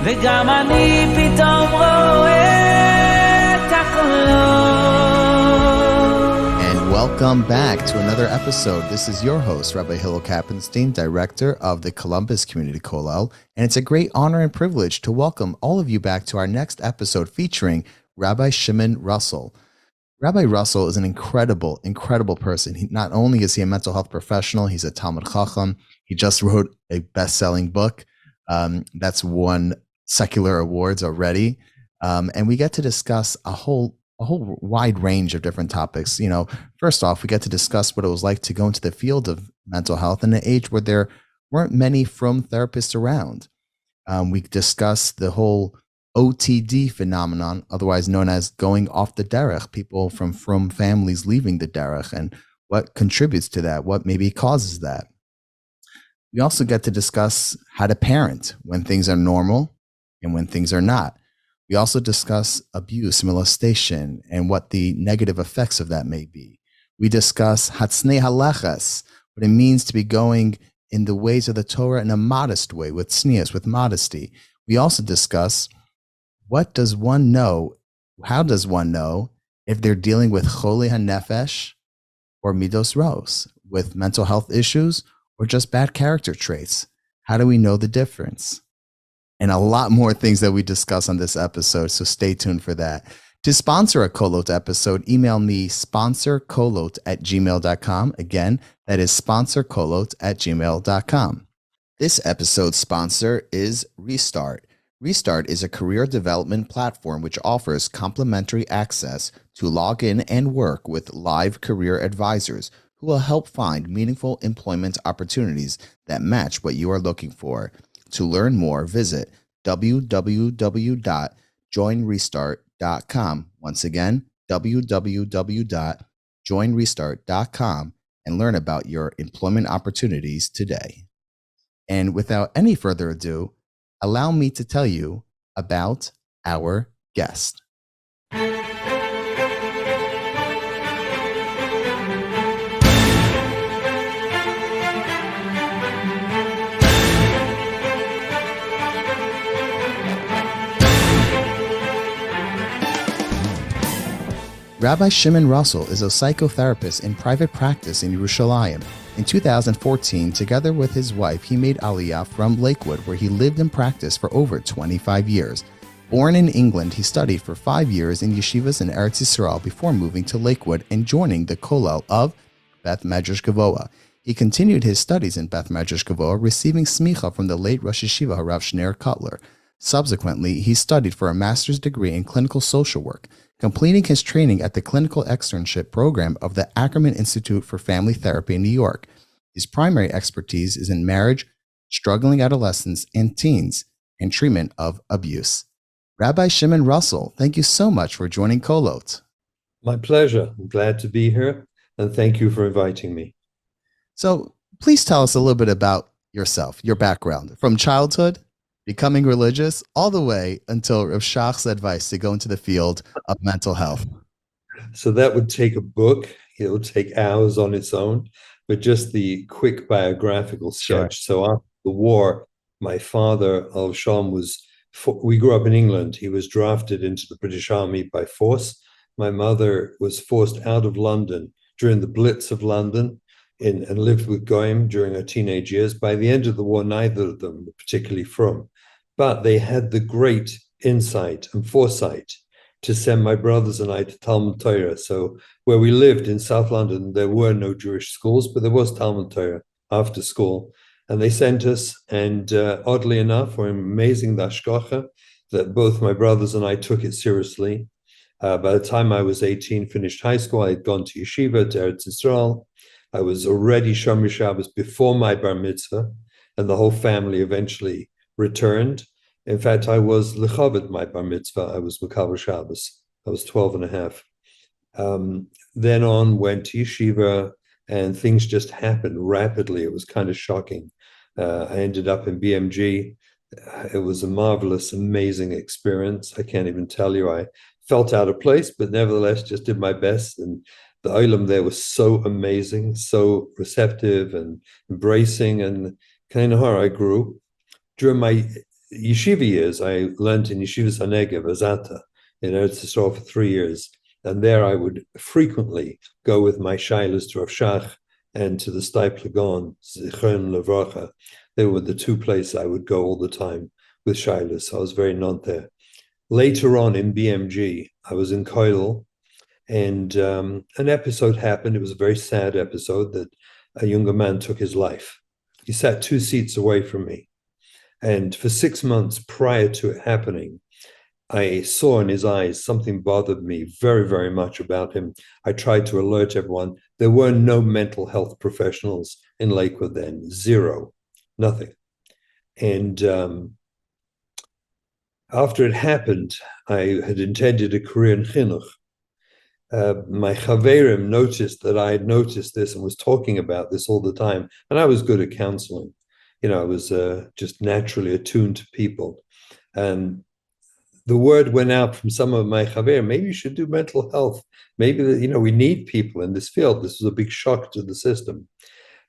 וגם אני פתאום רואה את הקולות. And welcome back to another episode. This is your host, Rabbi Hillel Kappenstein, director of the Columbus Community Kollel, and it's a great honor and privilege to welcome all of you back to our next episode featuring Rabbi Shimon Russell. Rabbi Russell is an incredible, incredible person. Not only is he a mental health professional, he's a Talmud Chacham. He just wrote a best-selling book that's won secular awards already, and we get to discuss a whole wide range of different topics. You know, first off, we get to discuss what it was like to go into the field of mental health in an age where there weren't many frum therapists around. We discuss the whole OTD phenomenon, otherwise known as going off the derech, people from frum families leaving the derech, and what contributes to that, what maybe causes that. We also get to discuss how to parent when things are normal and when things are not. We also discuss abuse, molestation, and what the negative effects of that may be. We discuss hatsnei halachas, what it means to be going in the ways of the Torah in a modest way, with tznius, with modesty. We also discuss how does one know if they're dealing with choli hanefesh or midos ros, with mental health issues or just bad character traits. How do we know the difference? And a lot more things that we discuss on this episode, so stay tuned for that. To sponsor a Kolot episode, email me sponsorkolot@gmail.com. Again, that is sponsorkolot@gmail.com. This episode's sponsor is Restart. Restart is a career development platform which offers complimentary access to log in and work with live career advisors who will help find meaningful employment opportunities that match what you are looking for. To learn more, visit www.joinrestart.com. Once again, www.joinrestart.com, and learn about your employment opportunities today. And without any further ado, allow me to tell you about our guest. Rabbi Shimon Russell is a psychotherapist in private practice in Yerushalayim. In 2014, together with his wife, he made Aliyah from Lakewood, where he lived and practiced for over 25 years. Born in England, he studied for 5 years in yeshivas in Eretz Yisrael before moving to Lakewood and joining the Kollel of Beth Medrash Gavoa. He continued his studies in Beth Medrash Gavoa, receiving smicha from the late Rosh Yeshiva Harav Shneur Cutler. Subsequently, he studied for a master's degree in clinical social work, completing his training at the clinical externship program of the Ackerman Institute for Family Therapy in New York. His primary expertise is in marriage, struggling adolescents and teens, and treatment of abuse. Rabbi Shimon Russell, thank you so much for joining Kolot. My pleasure. I'm glad to be here, and thank you for inviting me. So please tell us a little bit about yourself, your background, from childhood, becoming religious, all the way until Rav Shach's advice to go into the field of mental health. So that would take a book. It would take hours on its own, but just the quick biographical sketch. Sure. So after the war, my father, Al-Sham, we grew up in England. He was drafted into the British Army by force. My mother was forced out of London during the Blitz of London and lived with Goyim during her teenage years. By the end of the war, neither of them were particularly frum. But they had the great insight and foresight to send my brothers and I to Talmud Torah. So where we lived in South London, there were no Jewish schools, but there was Talmud Torah after school. And they sent us, and oddly enough, or amazing the hashgacha, that both my brothers and I took it seriously. By the time I was 18, finished high school, I had gone to yeshiva, to Eretz Yisrael. I was already Shomer Shabbos before my bar mitzvah, and the whole family eventually returned. In fact, I was lechaved my bar mitzvah. I was Makaber Shabbos. I was 12 and a half. Then on went to yeshiva, and things just happened rapidly. It was kind of shocking. I ended up in BMG. It was a marvelous, amazing experience. I can't even tell you. I felt out of place, but nevertheless just did my best. And the Olam there was so amazing, so receptive and embracing, and kind of how I grew. During my yeshiva years, I learned in Yeshivas HaNegev, Azata, in Eretz Yisrael for 3 years. And there I would frequently go with my shaylas to Rav Shach and to the Stipler Gaon, Zichron Levracha. They were the two places I would go all the time with shaylas. So I was very non there. Later on in BMG, I was in Kolot, and an episode happened. It was a very sad episode that a younger man took his life. He sat 2 seats away from me. And for 6 months prior to it happening, I saw in his eyes something bothered me very, very much about him. I tried to alert everyone. There were no mental health professionals in Lakewood then, zero, nothing. And after it happened, I had intended a career in chinuch. My chaverim noticed that I had noticed this and was talking about this all the time. And I was good at counseling. I was just naturally attuned to people. And the word went out from some of my chaverim, maybe you should do mental health. Maybe, we need people in this field. This was a big shock to the system.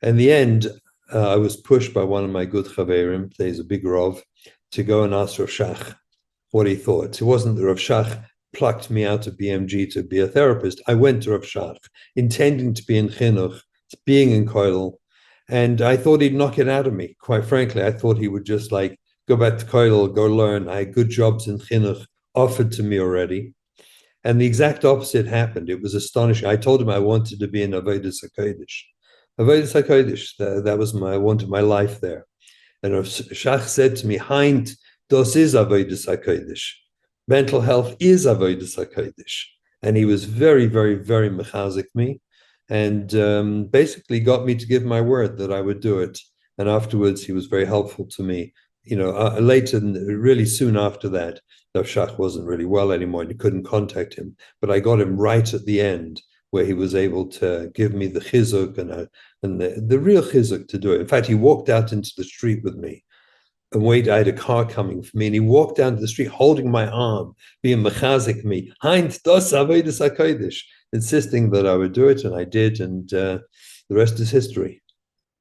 In the end, I was pushed by one of my good chaverim, there's a big Rav, to go and ask Rav Shach what he thought. It wasn't that Rav Shach plucked me out of BMG to be a therapist. I went to Rav Shach, intending to be in chinuch, being in kollel, and I thought he'd knock it out of me. Quite frankly, I thought he would just go back to kollel, go learn. I had good jobs in chinuch offered to me already. And the exact opposite happened. It was astonishing. I told him I wanted to be in Avodas HaKodesh. Avodas HaKodesh, that was I wanted my life there. And Rav Shach said to me, Heint, das is Avodas HaKodesh. Mental health is Avodas HaKodesh. And he was very, very, very mechazik me, and basically got me to give my word that I would do it. And afterwards, he was very helpful to me. Later, really soon after that, Rav Shach wasn't really well anymore and you couldn't contact him. But I got him right at the end where he was able to give me the chizuk and the real chizuk to do it. In fact, he walked out into the street with me. And I had a car coming for me, and he walked down to the street holding my arm, being mechazik me, Heint, das Avodas HaKodesh, insisting that I would do it, and I did, and the rest is history.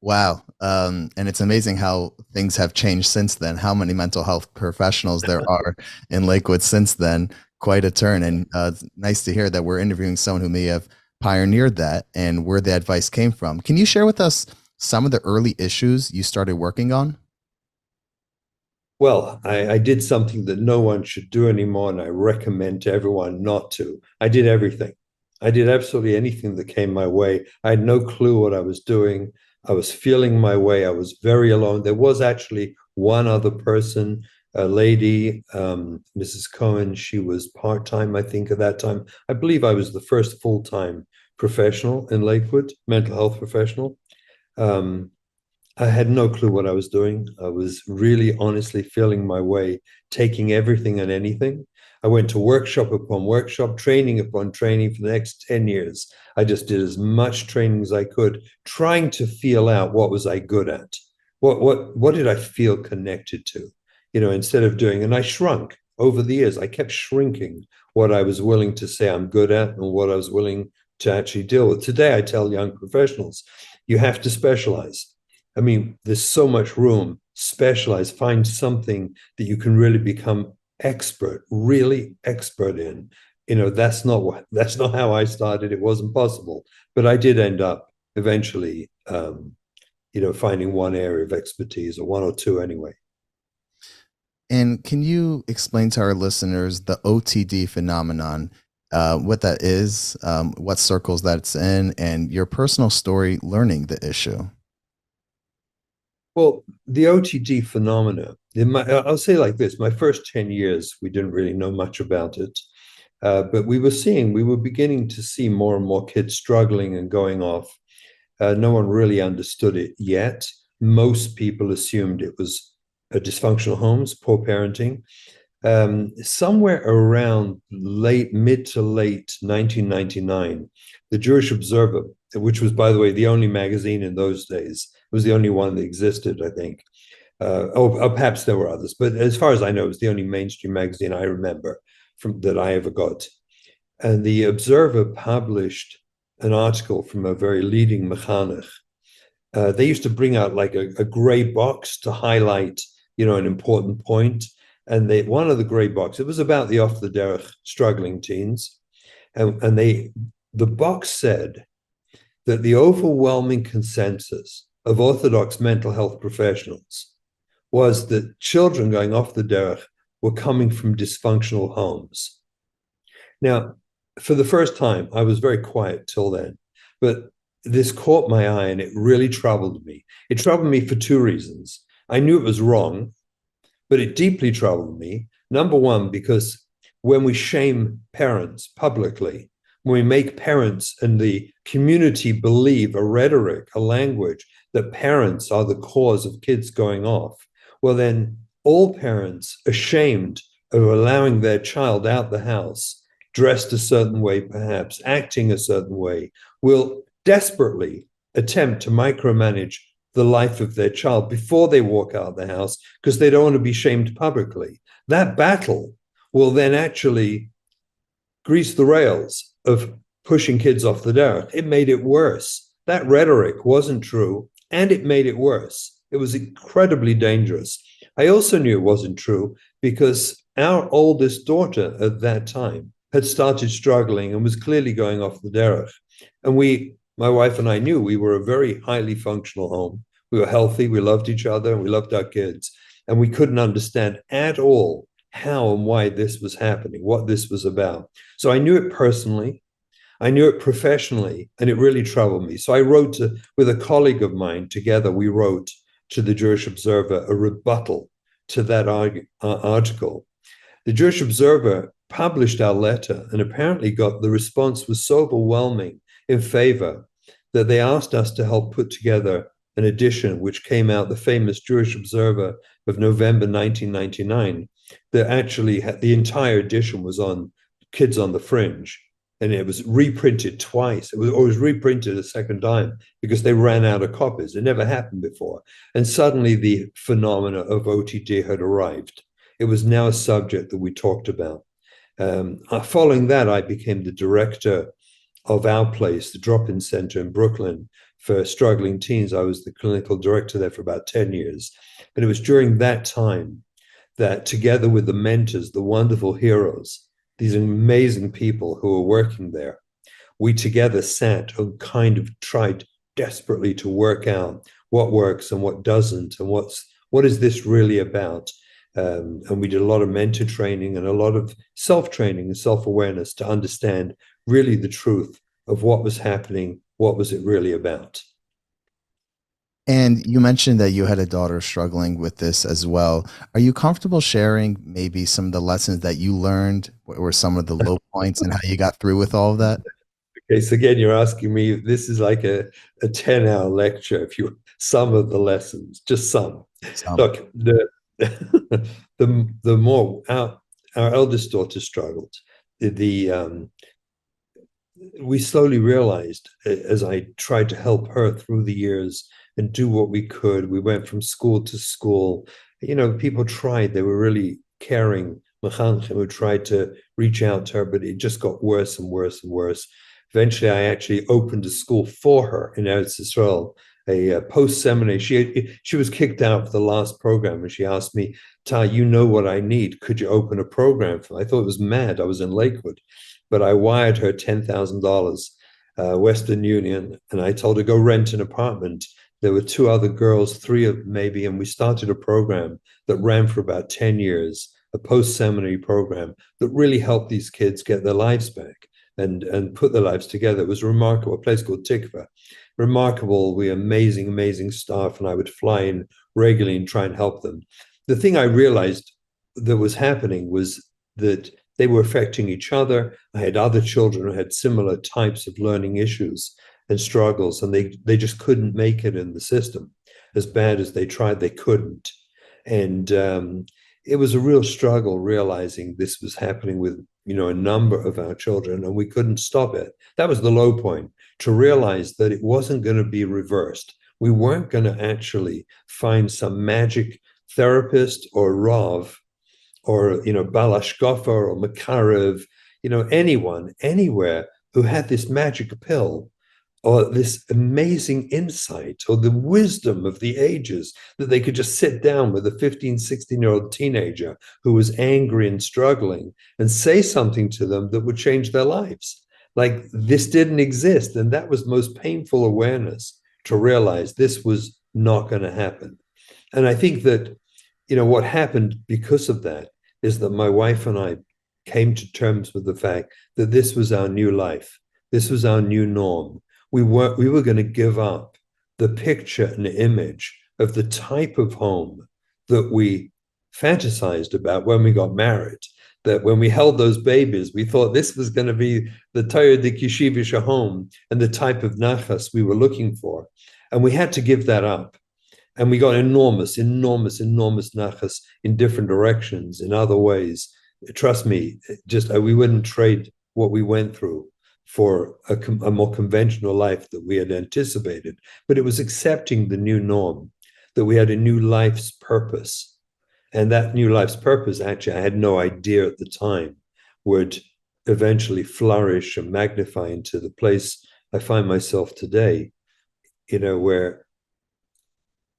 Wow. And it's amazing how things have changed since then, how many mental health professionals there are in Lakewood since then. Quite a turn. And it's nice to hear that we're interviewing someone who may have pioneered that and where the advice came from. Can you share with us some of the early issues you started working on? Well, I did something that no one should do anymore, and I recommend to everyone not to. I did everything. I did absolutely anything that came my way. I had no clue what I was doing. I was feeling my way. I was very alone. There was actually one other person, a lady, Mrs. Cohen. She was part-time, I think, at that time. I believe I was the first full-time professional in Lakewood, mental health professional. I had no clue what I was doing. I was really honestly feeling my way, taking everything and anything. I went to workshop upon workshop, training upon training for the next 10 years. I just did as much training as I could, trying to feel out what was I good at. What did I feel connected to? Instead of doing, and I shrunk over the years. I kept shrinking what I was willing to say I'm good at and what I was willing to actually deal with. Today, I tell young professionals, you have to specialize. I mean, there's so much room. Specialize, find something that you can really become really expert in. That's not how I started. It wasn't possible, but I did end up eventually, finding one area of expertise, or one or two anyway. And can you explain to our listeners the OTD phenomenon, what that is, what circles that's in, and your personal story learning the issue? Well, the OTD phenomena, I'll say like this, my first 10 years, we didn't really know much about it, but we were beginning to see more and more kids struggling and going off. No one really understood it yet. Most people assumed it was dysfunctional homes, poor parenting. Somewhere around mid to late 1999, the Jewish Observer, which was, by the way, the only magazine in those days, was the only one that existed, I think. Perhaps there were others, but as far as I know, it was the only mainstream magazine I remember that I ever got. And the Observer published an article from a very leading mechanech. They used to bring out like a gray box to highlight an important point. And one of the gray boxes, it was about the off the derech struggling teens. And the box said that the overwhelming consensus of Orthodox mental health professionals was that children going off the derech were coming from dysfunctional homes. Now, for the first time, I was very quiet till then, but this caught my eye and it really troubled me. It troubled me for two reasons. I knew it was wrong, but it deeply troubled me. Number one, because when we shame parents publicly, when we make parents and the community believe a rhetoric, a language that parents are the cause of kids going off, well, then all parents ashamed of allowing their child out the house, dressed a certain way, perhaps acting a certain way, will desperately attempt to micromanage the life of their child before they walk out the house because they don't want to be shamed publicly. That battle will then actually grease the rails of pushing kids off the derech. It made it worse. That rhetoric wasn't true, and it made it worse. It was incredibly dangerous. I also knew it wasn't true because our oldest daughter at that time had started struggling and was clearly going off the derech. And my wife and I knew we were a very highly functional home. We were healthy, we loved each other, and we loved our kids. And we couldn't understand at all how and why this was happening, what this was about. So I knew it personally, I knew it professionally, and it really troubled me. So I wrote with a colleague of mine, together we wrote to the Jewish Observer a rebuttal to that article. The Jewish Observer published our letter, and apparently the response was so overwhelming in favor that they asked us to help put together an edition which came out, the famous Jewish Observer of November 1999, that actually the entire edition was on kids on the fringe, and it was reprinted twice. It was reprinted a second time because they ran out of copies. It never happened before. And suddenly the phenomena of OTD had arrived. It was now a subject that we talked about. Following that, I became the director of Our Place, the drop-in center in Brooklyn for struggling teens. I was the clinical director there for about 10 years. And it was during that time that, together with the mentors, the wonderful heroes, these amazing people who were working there, we together sat and kind of tried desperately to work out what works and what doesn't, and what is this really about. And we did a lot of mentor training and a lot of self-training and self-awareness to understand really the truth of what was happening, what was it really about. And you mentioned that you had a daughter struggling with this as well. Are you comfortable sharing maybe some of the lessons that you learned or some of the low points and how you got through with all of that? Okay, so again, you're asking me, this is like a 10-hour lecture, some of the lessons, just some. Look, the more our eldest daughter struggled, we slowly realized, as I tried to help her through the years and do what we could, we went from school to school. People tried, they were really caring, who tried to reach out to her, but it just got worse and worse and worse. Eventually, I actually opened a school for her in Eretz Yisrael, a post-seminary. She was kicked out for the last program, and she asked me, "Ta, you know what I need. Could you open a program for me?" I thought it was mad. I was in Lakewood, but I wired her $10,000, Western Union, and I told her, go rent an apartment. There were two other girls, three of maybe, and we started a program that ran for about 10 years, a post-seminary program that really helped these kids get their lives back and put their lives together. It was remarkable, a place called Tikva. Remarkable, amazing staff, and I would fly in regularly and try and help them. The thing I realized that was happening was that they were affecting each other. I had other children who had similar types of learning issues and struggles, and they just couldn't make it in the system. As bad as they tried, they couldn't. And it was a real struggle realizing this was happening with a number of our children, and we couldn't stop it. That was the low point, to realize that it wasn't going to be reversed. We weren't going to actually find some magic therapist or Rav or Balashkofa or Makarev, anyone, anywhere who had this magic pill or this amazing insight or the wisdom of the ages that they could just sit down with a 15, 16-year-old teenager who was angry and struggling and say something to them that would change their lives. Like this didn't exist. And that was the most painful awareness, to realize this was not going to happen. And I think that, what happened because of that is that my wife and I came to terms with the fact that this was our new life. This was our new norm. We were going to give up the picture and image of the type of home that we fantasized about when we got married, that when we held those babies, we thought this was going to be the Torah de Kishivisha home and the type of nachas we were looking for. And we had to give that up. And we got enormous nachas in different directions, in other ways. Trust me, we wouldn't trade what we went through for a more conventional life that we had anticipated. But it was accepting the new norm, that we had a new life's purpose. And that new life's purpose, actually, I had no idea at the time, would eventually flourish and magnify into the place I find myself today, where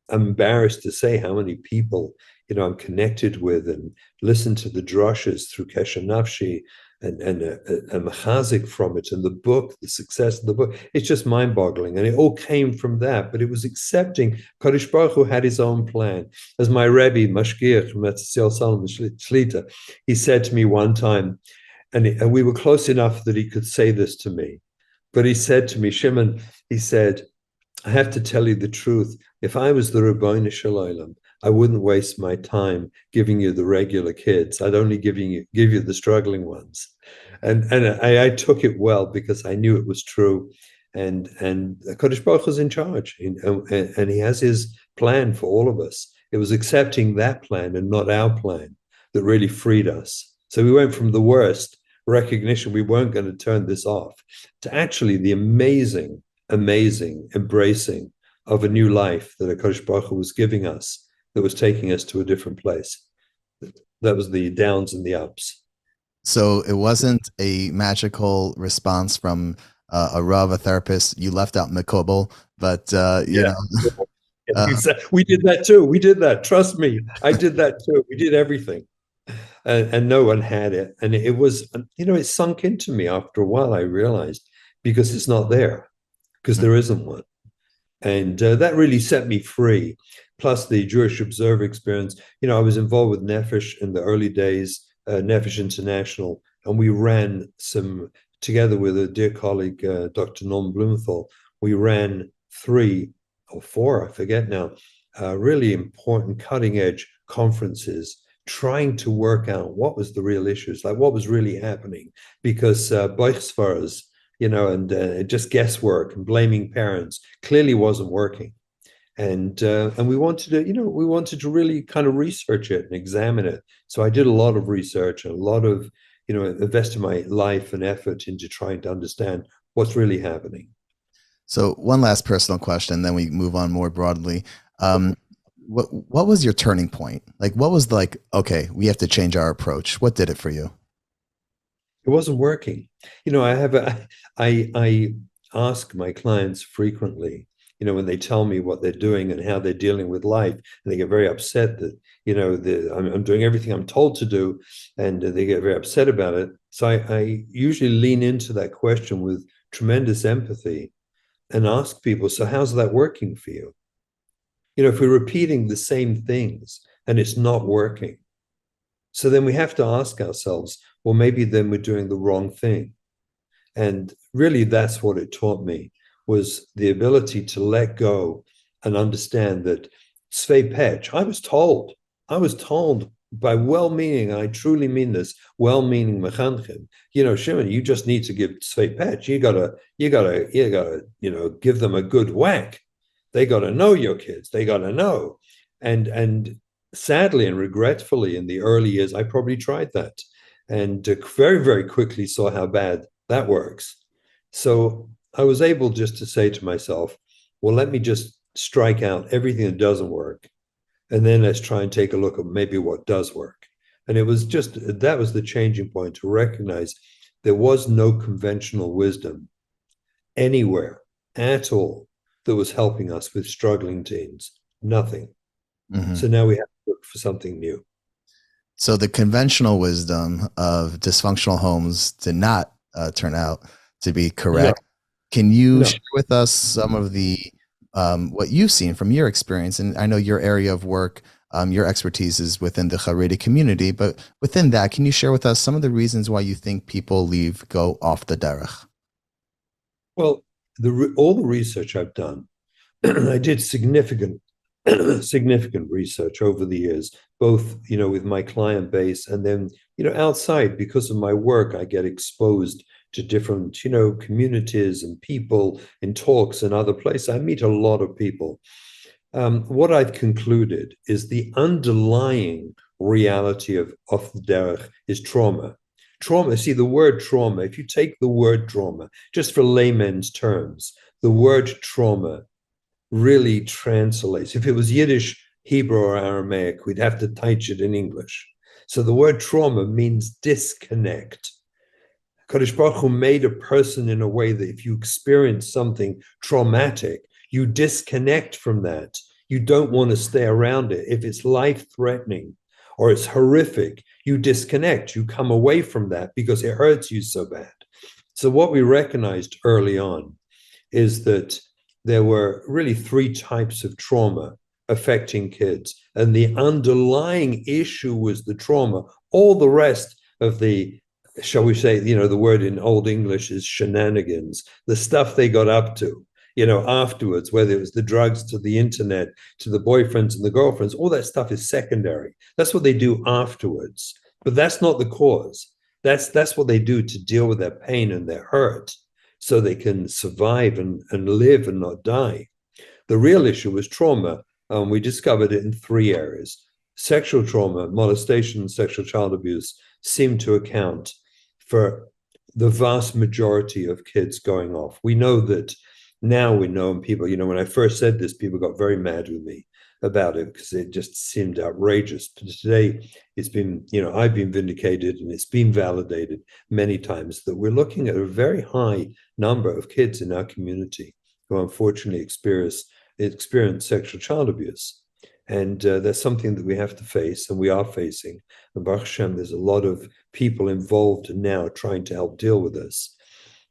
I'm embarrassed to say how many people, I'm connected with and listen to the drushes through Kesher Nafshi and a machazik from it, and the book, the success of the book. It's just mind-boggling. And it all came from that, but it was accepting Kadosh Baruch Hu had his own plan. As my Rabbi, Mashgiach from Etzil Solomon Shlita, he said to me one time, and we were close enough that he could say this to me, but he said to me, Shimon, he said, I have to tell you the truth. If I was the Rabbi Shalom, I wouldn't waste my time giving you the regular kids. I'd only give you the struggling ones. And I took it well because I knew it was true. And Kodesh Baruch was in charge, and he has his plan for all of us. It was accepting that plan and not our plan that really freed us. So we went from the worst recognition, we weren't going to turn this off, to actually the amazing embracing of a new life that HaKadosh Baruch Hu was giving us, that was taking us to a different place. That was the downs and the ups. So it wasn't a magical response from a Rav, a therapist. You left out Mikobel, but you know. We did that too. We did that. Trust me, I did that too. We did everything. And no one had it. And it was, it sunk into me after a while, I realized, because it's not there, because there isn't one. And that really set me free. Plus the Jewish Observer experience. I was involved with Nefesh in the early days, Nefesh International, and we ran some, together with a dear colleague, Dr. Norman Blumenthal, we ran 3 or 4, I forget now, really important cutting edge conferences, trying to work out what was the real issues, like what was really happening, because Beichsfaras, and just guesswork and blaming parents clearly wasn't working. And we wanted to really kind of research it and examine it. So I did a lot of research and a lot of, invested my life and effort into trying to understand what's really happening. So one last personal question, then we move on more broadly. What was your turning point? Like, what was like, okay, we have to change our approach. What did it for you? It wasn't working. I ask my clients frequently, when they tell me what they're doing and how they're dealing with life, and they get very upset that, I'm doing everything I'm told to do, and they get very upset about it. So I usually lean into that question with tremendous empathy and ask people, so how's that working for you? If we're repeating the same things and it's not working, so then we have to ask ourselves, well, maybe then we're doing the wrong thing. And really, that's what it taught me, was the ability to let go and understand that Svei Pech, I was told by well-meaning, I truly mean this, well-meaning mechanchim, Shimon, you just need to give Svei Pech. You gotta, give them a good whack. They got to know your kids. They got to know. And sadly and regretfully, in the early years, I probably tried that, and very, very quickly saw how bad that works. So I was able just to say to myself, well, let me just strike out everything that doesn't work, and then let's try and take a look at maybe what does work. And it was that was the changing point, to recognize there was no conventional wisdom anywhere at all that was helping us with struggling teens. Nothing. Mhm. So now we have to look for something new. So the conventional wisdom of dysfunctional homes did not turn out to be correct. Can you No. share with us some of the what you've seen from your experience? And I know your area of work, your expertise is within the Haredi community, but within that, can you share with us some of the reasons why you think people go off the derech? Well, all the research I've done, I did significant significant research over the years, both with my client base and then outside. Because of my work, I get exposed to different communities and people in talks and other places. I meet a lot of people. What I've concluded is the underlying reality of the derech is trauma. Trauma, see, the word trauma, if you take the word trauma, just for layman's terms, the word trauma really translates. If it was Yiddish, Hebrew, or Aramaic, we'd have to teach it in English. So the word trauma means disconnect. Kadosh Baruch Hu made a person in a way that if you experience something traumatic, you disconnect from that. You don't want to stay around it. If it's life-threatening or it's horrific, you disconnect. You come away from that because it hurts you so bad. So what we recognized early on is that there were really three types of trauma affecting kids. And the underlying issue was the trauma. All the rest of the, shall we say, the word in Old English is shenanigans, the stuff they got up to, afterwards, whether it was the drugs to the internet, to the boyfriends and the girlfriends, all that stuff is secondary. That's what they do afterwards. But that's not the cause. That's what they do to deal with their pain and their hurt so they can survive and live and not die. The real issue was trauma. We discovered it in three areas. Sexual trauma, molestation, and sexual child abuse seem to account for the vast majority of kids going off. We know that now, and people, when I first said this, people got very mad with me about it because it just seemed outrageous. But today, it's been, I've been vindicated and it's been validated many times that we're looking at a very high number of kids in our community who unfortunately experience sexual child abuse. And that's something that we have to face, and we are facing. And Baruch Hashem, there's a lot of people involved now trying to help deal with this.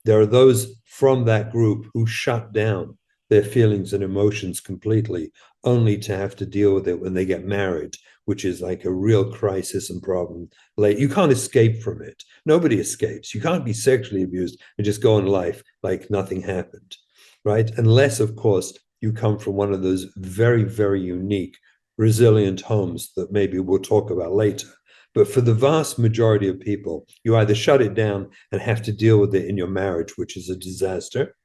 There are those from that group who shut down their feelings and emotions completely, only to have to deal with it when they get married, which is like a real crisis and problem. Like, you can't escape from it. Nobody escapes. You can't be sexually abused and just go on life like nothing happened, right? Unless, of course, you come from one of those very, very unique, resilient homes that maybe we'll talk about later. But for the vast majority of people, you either shut it down and have to deal with it in your marriage, which is a disaster,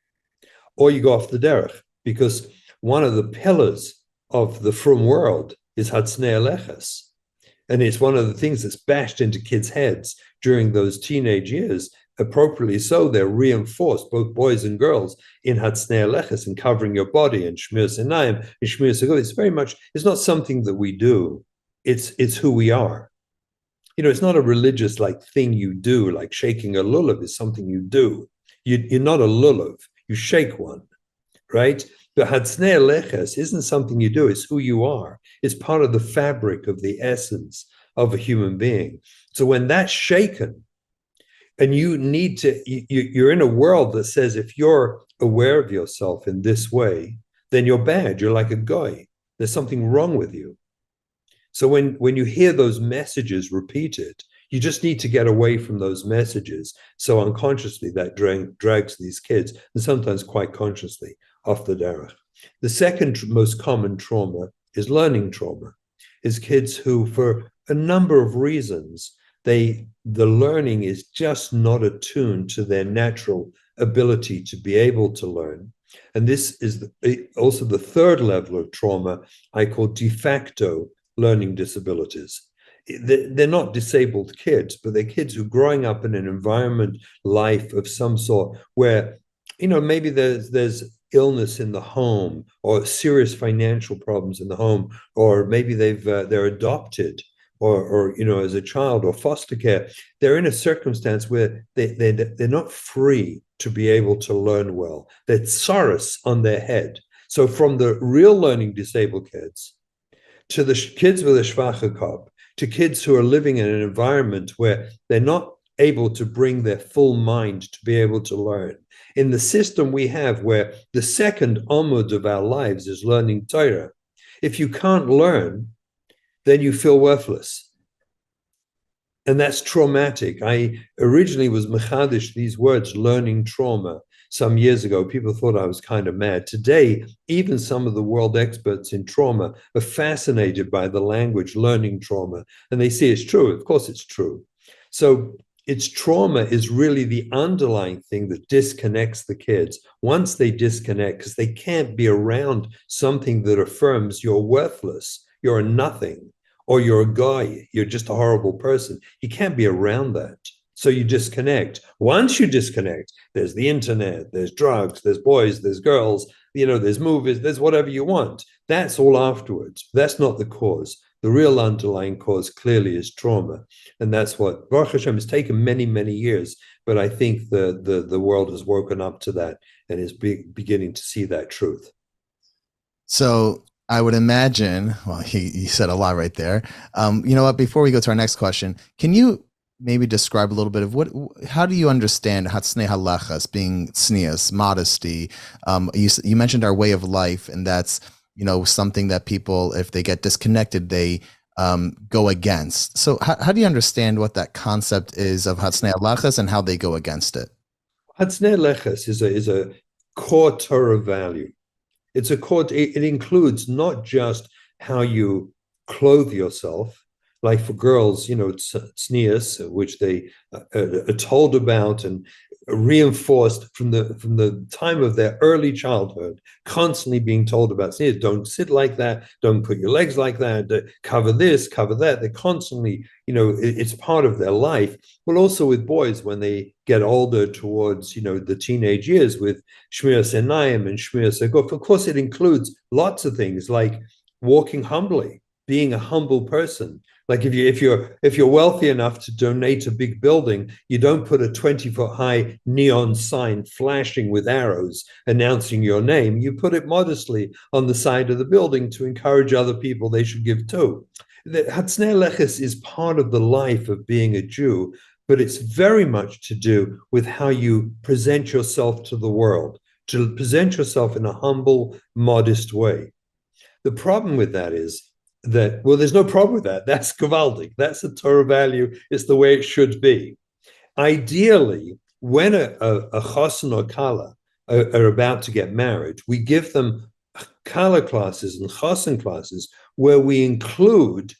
or you go off the derech, because one of the pillars of the frum world is Hatznei Aleches. And it's one of the things that's bashed into kids' heads during those teenage years. Appropriately so, they're reinforced, both boys and girls, in Hatznei Aleches and covering your body and Shmir Sinayim and Shmir Segul. It's very much, it's not something that we do. It's who we are. It's not a religious thing you do, like shaking a lulav is something you do. You're not a lulav, you shake one, right? But Hatznei Aleches isn't something you do, it's who you are. It's part of the fabric of the essence of a human being. So when that's shaken, and you're in a world that says if you're aware of yourself in this way, then you're bad, you're like a guy. There's something wrong with you. So when you hear those messages repeated, you just need to get away from those messages. So unconsciously, that drags these kids, and sometimes quite consciously, off the derech. The second most common trauma is learning trauma, is kids who, for a number of reasons, the learning is just not attuned to their natural ability to be able to learn. And this is also the third level of trauma I call de facto learning disabilities. They're not disabled kids, but they're kids who are growing up in an environment, life of some sort, where maybe there's illness in the home, or serious financial problems in the home, or maybe they're adopted, or as a child, or foster care. They're in a circumstance where they're not free to be able to learn well. They're tsaros on their head. So from the real learning disabled kids to the kids with a schwache Kopf, to kids who are living in an environment where they're not able to bring their full mind to be able to learn. In the system we have where the second amud of our lives is learning Torah, if you can't learn, then you feel worthless. And that's traumatic. I originally was mechadish these words, learning trauma, some years ago. People thought I was kind of mad. Today, even some of the world experts in trauma are fascinated by the language learning trauma, and they see it's true. Of course it's true. So it's trauma is really the underlying thing that disconnects the kids. Once they disconnect, because they can't be around something that affirms you're worthless, you're a nothing, or you're a guy, you're just a horrible person. You can't be around that. So you disconnect. Once you disconnect, there's the internet, there's drugs, there's boys, there's girls, there's movies, there's whatever you want. That's all afterwards. That's not the cause. The real underlying cause clearly is trauma. And that's what, Baruch Hashem, has taken many, many years. But I think the world has woken up to that and is beginning to see that truth. So I would imagine, well, he said a lot right there. You know what, before we go to our next question, can you maybe describe a little bit of how do you understand hatsnei halachas, being tznius, modesty? You mentioned our way of life, and that's, something that people, if they get disconnected, they go against. So how do you understand what that concept is of hatsnei halachas and how they go against it? Hatsnei halachas is a core Torah value. It's a core. It includes not just how you clothe yourself, like for girls, tznius, which they are told about and reinforced from the time of their early childhood, constantly being told about tznius. Don't sit like that. Don't put your legs like that. Cover this, cover that. They're constantly, it's part of their life. Well, also with boys, when they get older towards, the teenage years with shmiras einayim and shmiras haguf, of course, it includes lots of things like walking humbly, being a humble person. Like if you're wealthy enough to donate a big building, you don't put a 20-foot high neon sign flashing with arrows announcing your name. You put it modestly on the side of the building to encourage other people they should give to. The hatsnei halachas is part of the life of being a Jew, but it's very much to do with how you present yourself to the world, to present yourself in a humble, modest way. The problem with that is that, well, there's no problem with that. That's gewaldig. That's a Torah value. It's the way it should be. Ideally, when a chosen or kala are about to get married, we give them kala classes and chosen classes where we include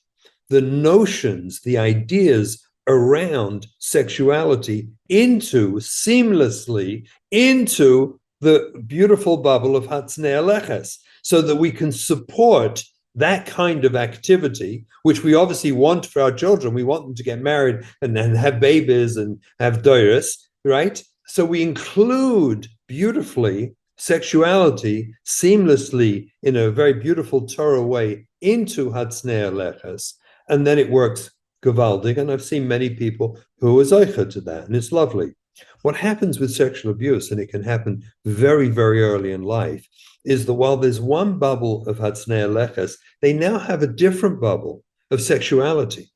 the notions, the ideas around sexuality seamlessly into the beautiful bubble of hatsnei halachas, so that we can support that kind of activity, which we obviously want for our children. We want them to get married and have babies and have doiros, right? So we include beautifully sexuality seamlessly in a very beautiful Torah way into hatsnei halachas, and then it works gewaldig. And I've seen many people who are zeicha to that, and it's lovely. What happens with sexual abuse, and it can happen very, very early in life, is that while there's one bubble of hatsnei halachas, they now have a different bubble of sexuality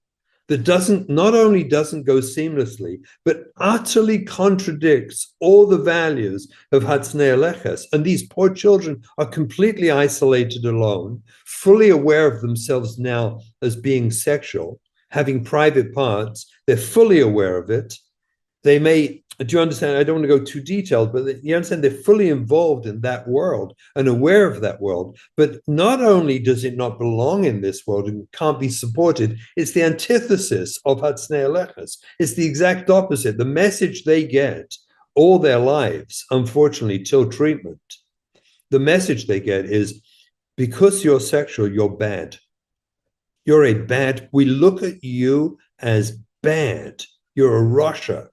that not only doesn't go seamlessly, but utterly contradicts all the values of hatsnei halachas. And these poor children are completely isolated alone, fully aware of themselves now as being sexual, having private parts. They're fully aware of it. They may, do you understand? I don't want to go too detailed, but you understand they're fully involved in that world and aware of that world. But not only does it not belong in this world and can't be supported, it's the antithesis of hatsnei halachas. It's the exact opposite. The message they get all their lives, unfortunately, till treatment, the message they get is, because you're sexual, you're bad. We look at you as bad. You're a Russia.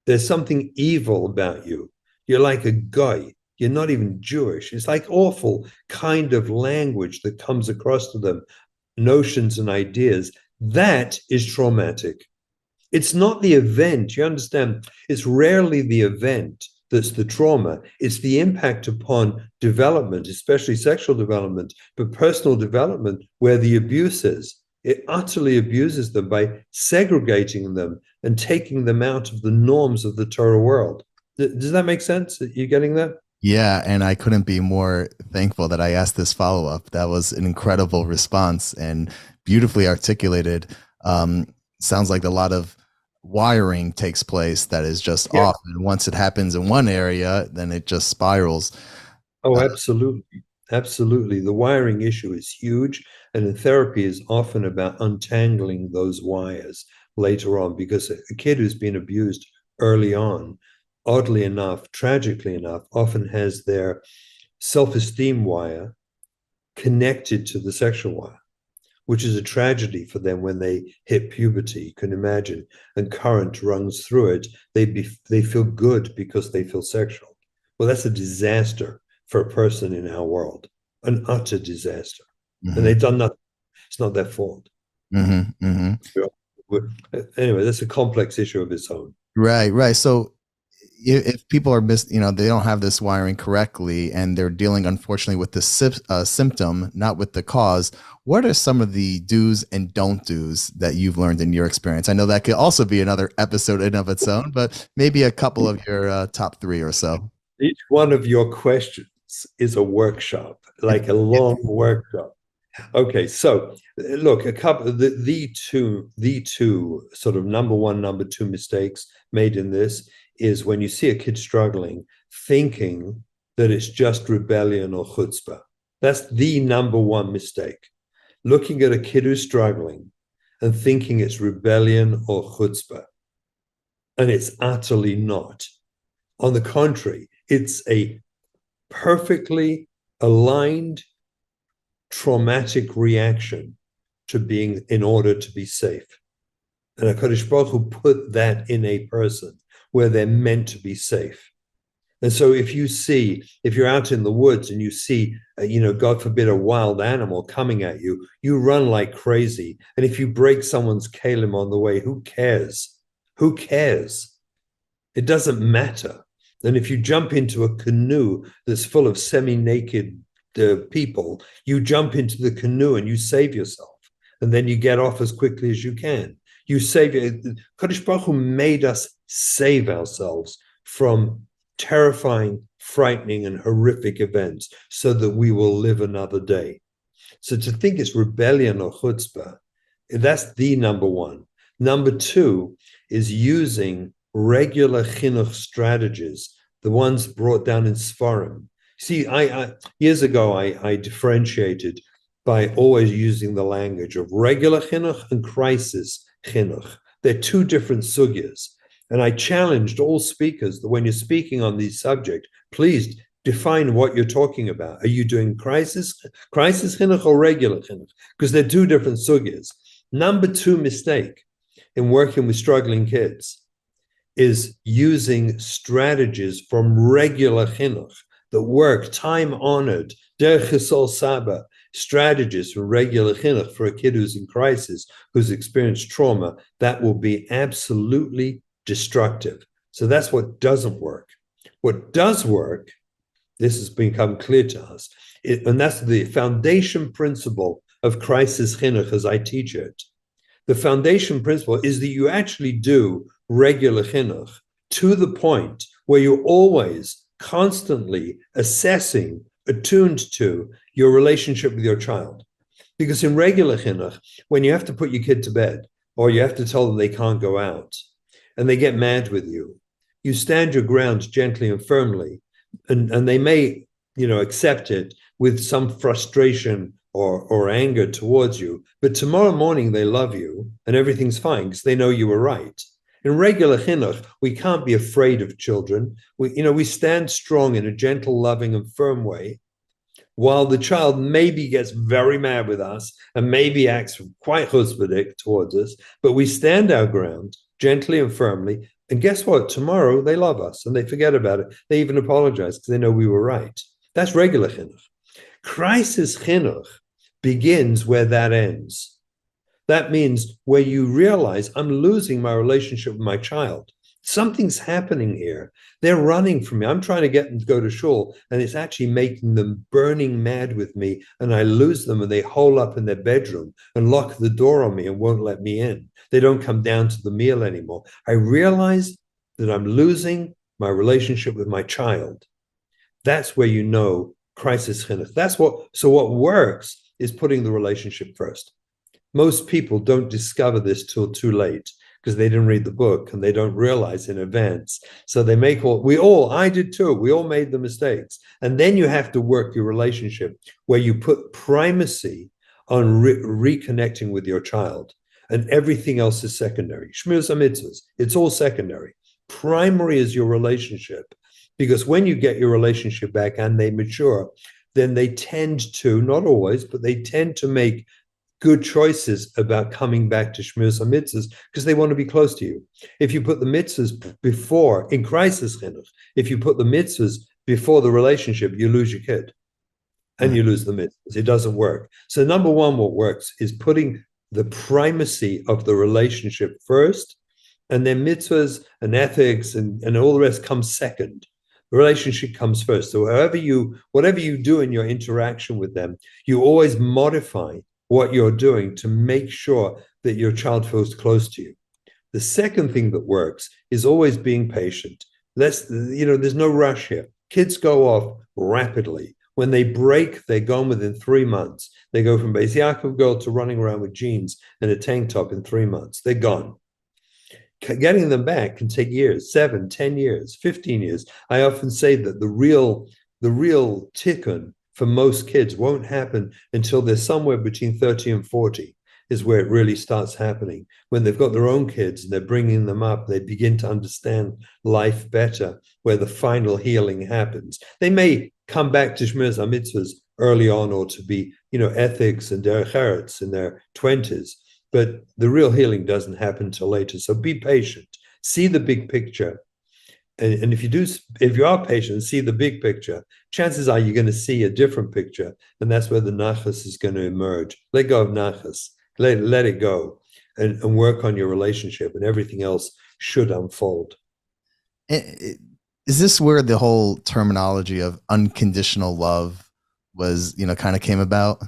There's something evil about you. You're like a guy. You're not even Jewish. It's like awful kind of language that comes across to them, notions and ideas. That is traumatic. It's not the event. You understand? It's rarely the event that's the trauma. It's the impact upon development, especially sexual development, but personal development, where the abuse is. It utterly abuses them by segregating them and taking them out of the norms of the Torah world. Does that make sense? Are you getting that? Yeah, and I couldn't be more thankful that I asked this follow-up. That was an incredible response and beautifully articulated. Sounds like a lot of wiring takes place that is just off. And once it happens in one area, then it just spirals. Oh, absolutely. Absolutely. The wiring issue is huge. And in therapy is often about untangling those wires later on, because a kid who's been abused early on, oddly enough, tragically enough, often has their self-esteem wire connected to the sexual wire, which is a tragedy for them when they hit puberty. You can imagine, and current runs through it. They feel good because they feel sexual. Well, that's a disaster for a person in our world, an utter disaster. Mm-hmm. And they've done nothing. It's not their fault. Mm-hmm. Mm-hmm. Anyway, that's a complex issue of its own. Right. So if people are they don't have this wiring correctly and they're dealing, unfortunately, with the symptom, not with the cause, what are some of the do's and don't do's that you've learned in your experience? I know that could also be another episode in of its own, but maybe a couple of your top 3 or so. Each one of your questions is a workshop, like a long workshop. Okay, so look, a couple of the two sort of number 1, number 2 mistakes made in this is when you see a kid struggling, thinking that it's just rebellion or chutzpah. That's the number 1 mistake. Looking at a kid who's struggling and thinking it's rebellion or chutzpah. And it's utterly not. On the contrary, it's a perfectly aligned traumatic reaction to being in order to be safe. And HaKadosh Baruch Hu put that in a person where they're meant to be safe. And so if you're out in the woods and you see, God forbid, a wild animal coming at you, you run like crazy. And if you break someone's kalim on the way, who cares? Who cares? It doesn't matter. And if you jump into a canoe that's full of semi-naked people, you jump into the canoe and you save yourself. And then you get off as quickly as you can. You save it. Kadosh Baruch Hu made us save ourselves from terrifying, frightening, and horrific events so that we will live another day. So to think it's rebellion or chutzpah, that's the number 1. Number 2 is using regular chinuch strategies, the ones brought down in Sfarim. See, I years ago, I differentiated by always using the language of regular chinuch and crisis chinuch. They're 2 different sugyas. And I challenged all speakers that when you're speaking on these subjects, please define what you're talking about. Are you doing crisis chinuch or regular chinuch? Because they're 2 different sugyas. Number 2 mistake in working with struggling kids is using strategies from regular chinuch that work, time-honored, derech chisol saba, strategies for regular chinuch for a kid who's in crisis, who's experienced trauma, that will be absolutely destructive. So that's what doesn't work. What does work, this has become clear to us, and that's the foundation principle of crisis chinuch as I teach it. The foundation principle is that you actually do regular chinuch to the point where you're always constantly assessing, attuned to your relationship with your child. Because in regular chinuch, when you have to put your kid to bed, or you have to tell them they can't go out, and they get mad with you, you stand your ground gently and firmly, and they may, accept it with some frustration or anger towards you, but tomorrow morning they love you and everything's fine because they know you were right. In regular chinuch, we can't be afraid of children. We stand strong in a gentle, loving, and firm way, while the child maybe gets very mad with us and maybe acts quite chutzpahdik towards us, but we stand our ground gently and firmly. And guess what? Tomorrow they love us and they forget about it. They even apologize because they know we were right. That's regular chinuch. Crisis chinuch begins where that ends. That means where you realize I'm losing my relationship with my child. something's happening here. They're running from me. I'm trying to get them to go to shul, and it's actually making them burning mad with me. And I lose them, and they hole up in their bedroom and lock the door on me and won't let me in. They don't come down to the meal anymore. I realize that I'm losing my relationship with my child. That's where you know crisis chinuch. What works is putting the relationship first. Most people don't discover this till too late because they didn't read the book and they don't realize in advance. So they make I did too. We all made the mistakes. And then you have to work your relationship where you put primacy on reconnecting with your child, and everything else is secondary. Shmiras HaMitzvahs, it's all secondary. Primary is your relationship, because when you get your relationship back and they mature, then they tend to, not always, but they tend to make good choices about coming back to Shmiras HaMitzvahs because they want to be close to you. If you put the mitzvahs before, in crisis chinuch, if you put the mitzvahs before the relationship, you lose your kid and you lose the mitzvahs. It doesn't work. So number one, what works is putting the primacy of the relationship first, and then mitzvahs and ethics and all the rest comes second. The relationship comes first. So whatever you do in your interaction with them, you always modify what you're doing to make sure that your child feels close to you. The second thing that works is always being patient. There's no rush here. Kids go off rapidly. When they break, they're gone within 3 months. They go from Beis Yaakov girl to running around with jeans and a tank top in 3 months. They're gone. Getting them back can take years, 7, 10 years, 15 years. I often say that the real tikkun for most kids won't happen until they're somewhere between 30 and 40 is where it really starts happening. When they've got their own kids and they're bringing them up, they begin to understand life better, where the final healing happens. They may come back to Shmiras HaMitzvahs early on, or to be, ethics and derech eretz in their 20s, but the real healing doesn't happen until later. So be patient, see the big picture. And if you are patient and see the big picture, chances are you're going to see a different picture. And that's where the nachas is going to emerge. Let go of nachas, let it go, and work on your relationship, and everything else should unfold. Is this where the whole terminology of unconditional love was, kind of came about?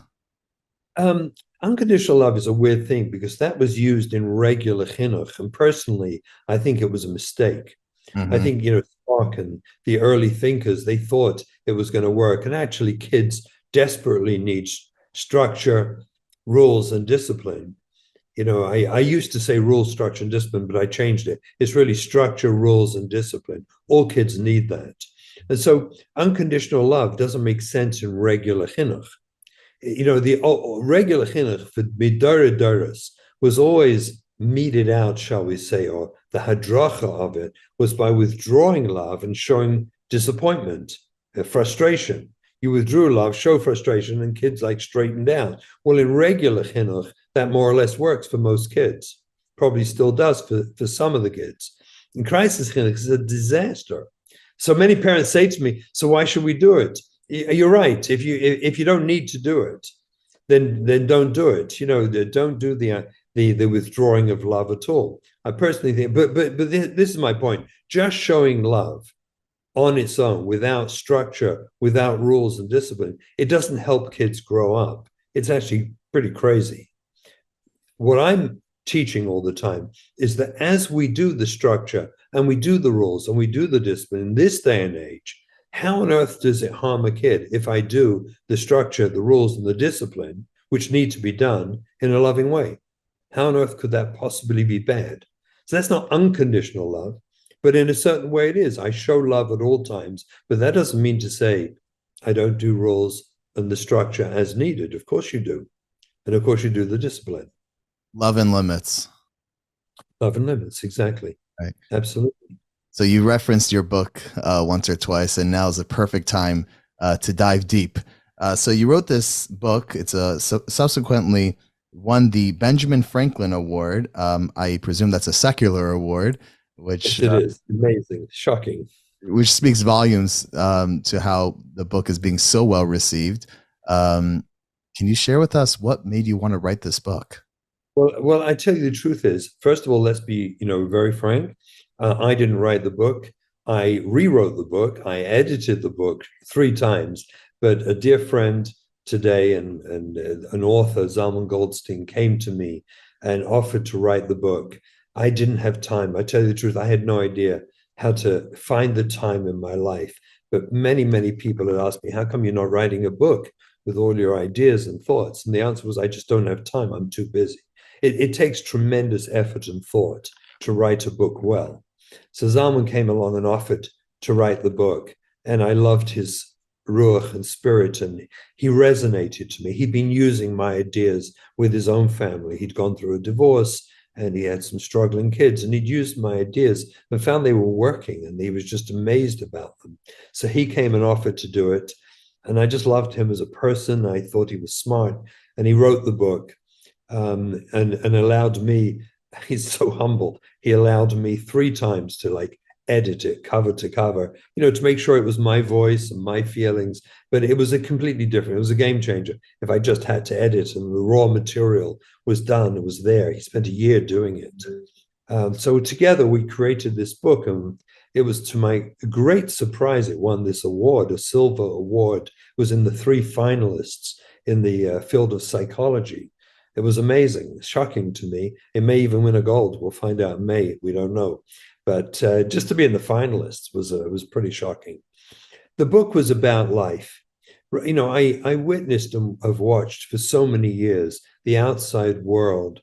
Unconditional love is a weird thing because that was used in regular chinuch. And personally, I think it was a mistake. Mm-hmm. I think, Spock and the early thinkers, they thought it was going to work. And actually, kids desperately need structure, rules, and discipline. I used to say rules, structure, and discipline, but I changed it. It's really structure, rules, and discipline. All kids need that. And so unconditional love doesn't make sense in regular chinuch. The regular chinuch for midara doros was always meted out, shall we say, or the hadracha of it was by withdrawing love and showing disappointment, frustration. You withdrew love, show frustration, and kids straighten down. Well, in regular chinuch, that more or less works for most kids. Probably still does for some of the kids. In crisis chinuch, it's a disaster. So many parents say to me, so why should we do it? You're right. If you don't need to do it, then don't do it. Don't do the withdrawing of love at all. I personally think, but this is my point. Just showing love on its own, without structure, without rules and discipline, it doesn't help kids grow up. It's actually pretty crazy. What I'm teaching all the time is that as we do the structure and we do the rules and we do the discipline in this day and age, how on earth does it harm a kid if I do the structure, the rules, and the discipline, which need to be done in a loving way? How on earth could that possibly be bad? So that's not unconditional love, but in a certain way it is. I show love at all times, but that doesn't mean to say I don't do rules and the structure as needed. Of course you do. And of course you do the discipline. Love and limits. Love and limits, exactly. Right. Absolutely. So you referenced your book once or twice, and now is the perfect time to dive deep. So you wrote this book. It's subsequently won the Benjamin Franklin Award. I presume that's a secular award, which yes, it is amazing, shocking, which speaks volumes to how the book is being so well received. Can you share with us what made you want to write this book? Well, I tell you the truth is, first of all, let's be, very frank. I didn't write the book. I rewrote the book. I edited the book 3 times. But a dear friend today and an author, Zalman Goldstein, came to me and offered to write the book. I didn't have time. I tell you the truth, I had no idea how to find the time in my life. But many, many people had asked me, how come you're not writing a book with all your ideas and thoughts? And the answer was, I just don't have time. I'm too busy. It takes tremendous effort and thought to write a book well. So Zalman came along and offered to write the book, and I loved his ruach and spirit, and he resonated to me. He'd been using my ideas with his own family. He'd gone through a divorce, and he had some struggling kids, and he'd used my ideas and found they were working, and he was just amazed about them. So he came and offered to do it, and I just loved him as a person. I thought he was smart, and he wrote the book. And allowed me, he's so humble, he allowed me 3 times to edit it cover to cover, to make sure it was my voice and my feelings. But it was a completely different, it was a game changer. If I just had to edit and the raw material was done, it was there. He spent a year doing it. So together we created this book, and it was, to my great surprise, it won this award, a silver award. It was in the 3 finalists in the field of psychology. It was amazing, shocking to me. It may even win a gold. We'll find out in May. We don't know. But just to be in the finalists was pretty shocking. The book was about life. I witnessed and have watched for so many years the outside world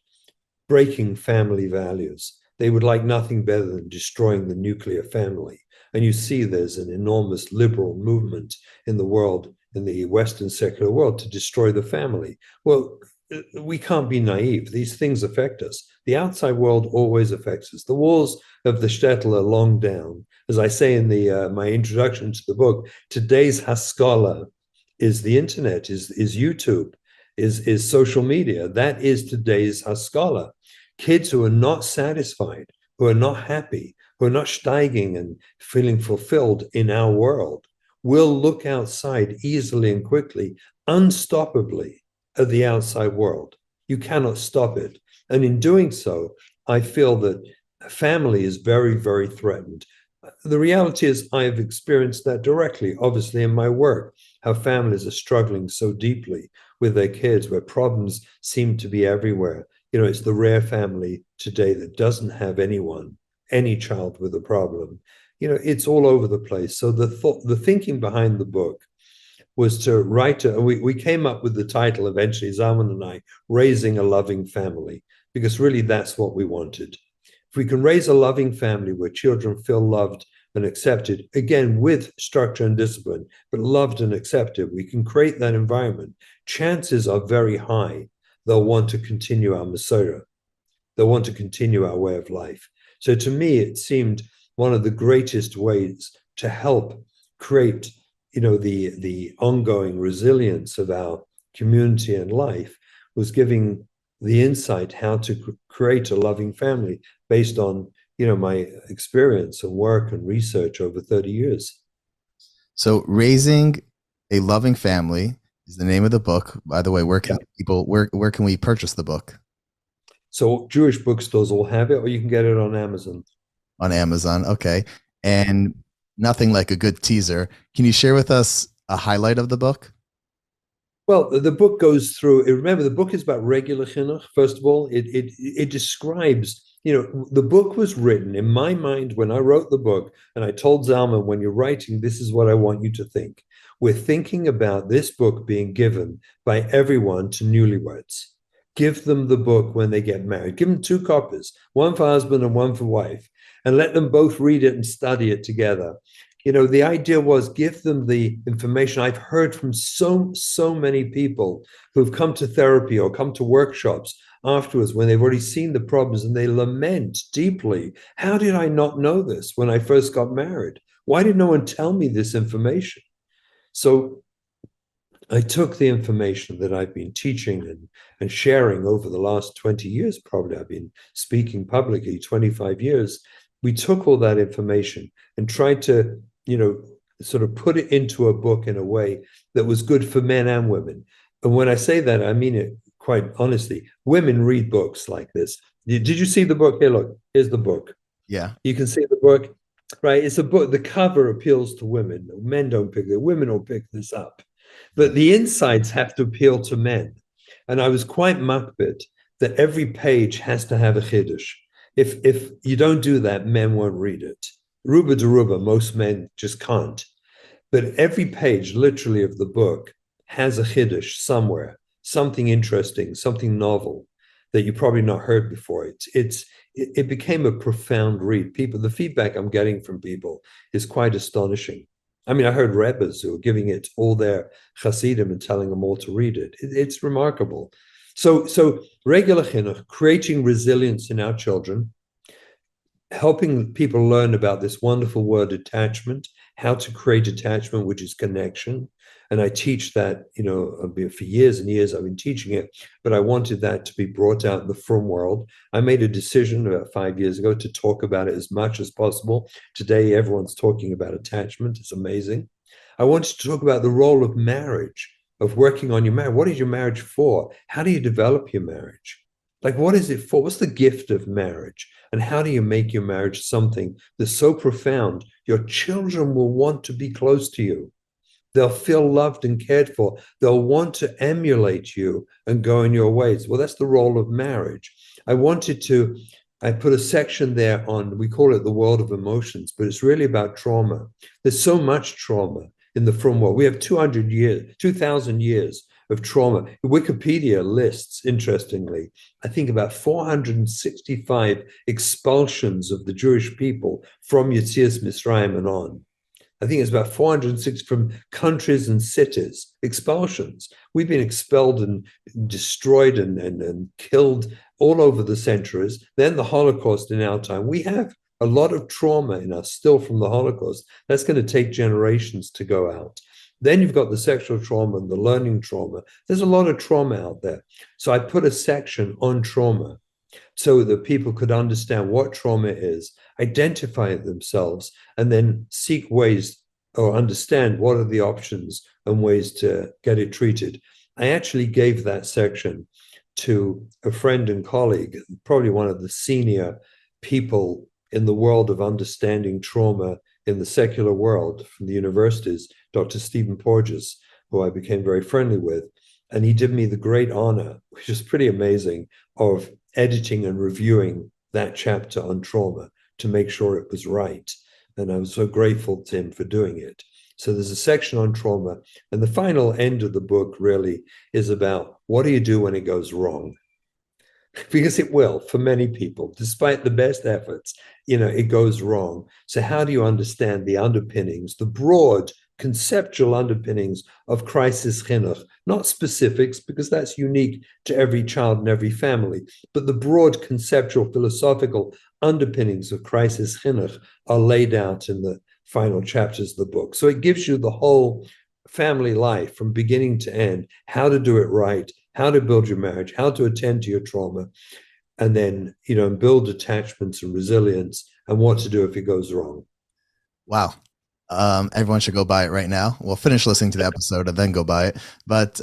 breaking family values. They would like nothing better than destroying the nuclear family. And you see there's an enormous liberal movement in the world, in the Western secular world, to destroy the family. Well, we can't be naive. These things affect us. The outside world always affects us. The walls of the shtetl are long down. As I say in my introduction to the book, today's Haskalah is the internet, is YouTube, is social media. That is today's Haskalah. Kids who are not satisfied, who are not happy, who are not steiging and feeling fulfilled in our world, will look outside easily and quickly, unstoppably, of the outside world. You cannot stop it. And in doing so, I feel that family is very, very threatened. The reality is I have experienced that directly, obviously, in my work, how families are struggling so deeply with their kids, where problems seem to be everywhere. It's the rare family today that doesn't have any child with a problem. It's all over the place. So the thinking behind the book was to write, we came up with the title eventually, Zalman and I, Raising a Loving Family, because really that's what we wanted. If we can raise a loving family where children feel loved and accepted, again, with structure and discipline, but loved and accepted, we can create that environment. Chances are very high they'll want to continue our Masorah. They'll want to continue our way of life. So to me, it seemed one of the greatest ways to help create the ongoing resilience of our community and life was giving the insight how to create a loving family based on, my experience and work and research over 30 years. So Raising a Loving Family is the name of the book. By the way, where can where can we purchase the book? So Jewish bookstores will have it, or you can get it on Amazon. On Amazon. Okay. And nothing like a good teaser. Can you share with us a highlight of the book? Well, the book goes through. Remember, the book is about regular chinuch. First of all, it describes. The book was written in my mind when I wrote the book, and I told Zalman, when you're writing, this is what I want you to think. We're thinking about this book being given by everyone to newlyweds. Give them the book when they get married. Give them 2 copies, one for husband and one for wife, and let them both read it and study it together. The idea was give them the information. I've heard from so many people who've come to therapy or come to workshops afterwards when they've already seen the problems, and they lament deeply. How did I not know this when I first got married? Why did no one tell me this information? So I took the information that I've been teaching and sharing over the last 20 years, probably. I've been speaking publicly 25 years. We took all that information and tried to, sort of put it into a book in a way that was good for men and women. And when I say that, I mean it quite honestly. Women read books like this. Did you see the book? Here, look, here's the book. Yeah. You can see the book, right? It's a book. The cover appeals to women. Men don't pick it. Women will pick this up. But the insides have to appeal to men. And I was quite makbid that every page has to have a chiddush. If you don't do that, men won't read it. Ruba de Ruba, most men just can't. But every page, literally, of the book has a chiddush somewhere, something interesting, something novel that you probably not heard before. It became a profound read. The feedback I'm getting from people is quite astonishing. I mean, I heard Rabbis who are giving it all their Hasidim and telling them all to read it. It's remarkable. So regular chinuch, creating resilience in our children, helping people learn about this wonderful word attachment, how to create attachment, which is connection. And I teach that, for years and years I've been teaching it, but I wanted that to be brought out in the frum world. I made a decision about 5 years ago to talk about it as much as possible. Today, everyone's talking about attachment. It's amazing. I wanted to talk about the role of marriage, of working on your marriage. What is your marriage for? How do you develop your marriage? Like, what is it for? What's the gift of marriage? And how do you make your marriage something that's so profound? Your children will want to be close to you. They'll feel loved and cared for. They'll want to emulate you and go in your ways. Well, that's the role of marriage. I put a section there on, we call it the world of emotions, but it's really about trauma. There's so much trauma in the frum world. We have 200 years, 2,000 years of trauma. Wikipedia lists, interestingly, I think about 465 expulsions of the Jewish people from Yetzias Mitzrayim and on. I think it's about 406 from countries and cities, expulsions. We've been expelled and destroyed and killed all over the centuries. Then the Holocaust in our time. We have a lot of trauma in us still from the Holocaust. That's going to take generations to go out. Then you've got the sexual trauma and the learning trauma. There's a lot of trauma out there. So I put a section on trauma so that people could understand what trauma is, identify it themselves, and then seek ways or understand what are the options and ways to get it treated. I actually gave that section to a friend and colleague, probably one of the senior people in the world of understanding trauma in the secular world from the universities, Dr. Stephen Porges, who I became very friendly with. And he did me the great honor, which is pretty amazing, of editing and reviewing that chapter on trauma to make sure it was right. And I was so grateful to him for doing it. So there's a section on trauma. And the final end of the book really is about what do you do when it goes wrong? Because it will for many people, despite the best efforts, it goes wrong. So how do you understand the underpinnings, the broad conceptual underpinnings of crisis chinuch, not specifics, because that's unique to every child and every family, but the broad conceptual philosophical underpinnings of crisis chinuch are laid out in the final chapters of the book. So it gives you the whole family life from beginning to end, how to do it right, how to build your marriage, how to attend to your trauma, and then, build attachments and resilience and what to do if it goes wrong. Wow. Everyone should go buy it right now. We'll finish listening to the episode and then go buy it. But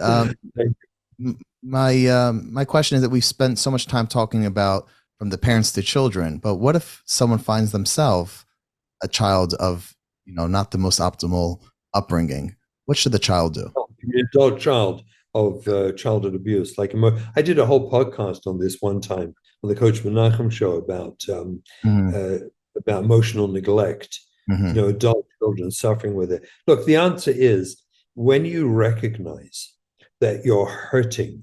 my question is that we've spent so much time talking about from the parents to children, but what if someone finds themselves a child of, not the most optimal upbringing? What should the child do? An adult child of childhood abuse. I did a whole podcast on this one time on the Coach Menachem show about emotional neglect. Adult children suffering with it. Look, the answer is when you recognize that you're hurting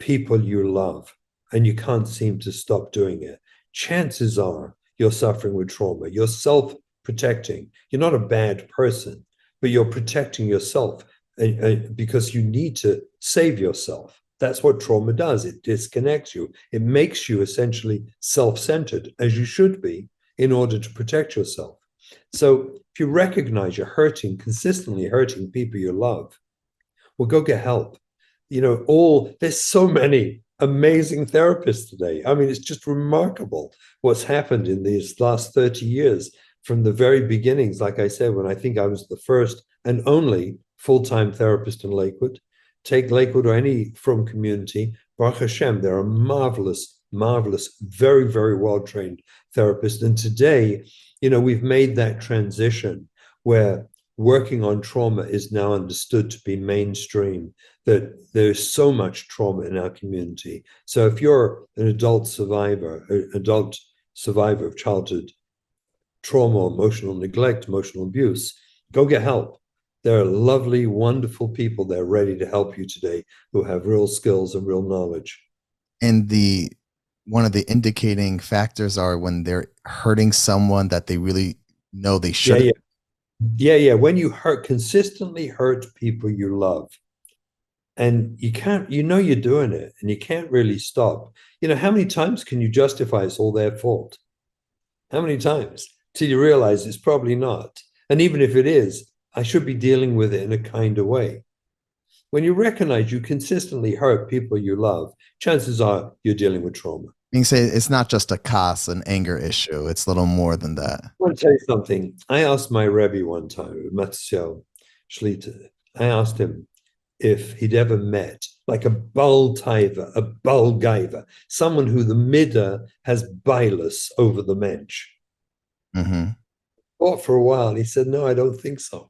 people you love and you can't seem to stop doing it, chances are you're suffering with trauma. You're self-protecting. You're not a bad person, but you're protecting yourself because you need to save yourself. That's what trauma does. It disconnects you. It makes you essentially self-centered, as you should be, in order to protect yourself. So if you recognize you're consistently hurting people you love, well, go get help. There's so many amazing therapists today. I mean, it's just remarkable what's happened in these last 30 years from the very beginnings. Like I said, when I think I was the first and only full-time therapist in Lakewood. Take Lakewood or any frum community, Baruch Hashem, they're a marvelous, very, very well-trained therapist. And today, we've made that transition where working on trauma is now understood to be mainstream, that there's so much trauma in our community. So if you're an adult survivor of childhood trauma, emotional neglect, emotional abuse, go get help. There are lovely, wonderful people there ready to help you today who have real skills and real knowledge. And one of the indicating factors are when they're hurting someone that they really know they shouldn't. Yeah. When you consistently hurt people you love, and you're doing it, and you can't really stop. How many times can you justify it's all their fault? How many times till you realize it's probably not? And even if it is, I should be dealing with it in a kinder way. When you recognize you consistently hurt people you love, chances are you're dealing with trauma. You can say it's not just a kas, an anger issue. It's a little more than that. I want to tell you something. I asked my Rabbi one time, Matzio Shlita, I asked him if he'd ever met like a Baal Taiva, a Baal Gaiva, someone who the Midah has bailus over the mensch. Mm-hmm. Thought for a while, and he said, no, I don't think so.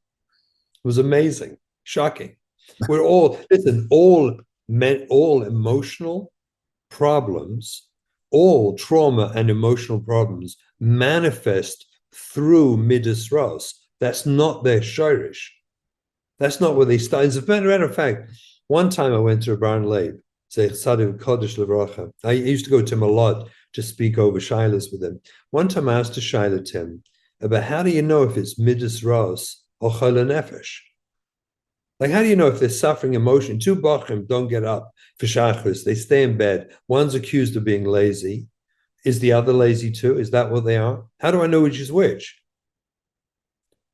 It was amazing, shocking. We're all emotional problems, all trauma and emotional problems manifest through midas ros. That's not their shirish. That's not where they start. As a matter of fact, one time I went to a Baron Leib, say Sadiv Kodesh Levracha. I used to go to him a lot to speak over shilas with him. One time I asked a shilah to him about how do you know if it's midas ros or chol nefesh? Like, how do you know if they're suffering emotion? Two bachrim don't get up for shachris. They stay in bed. One's accused of being lazy. Is the other lazy too? Is that what they are? How do I know which is which?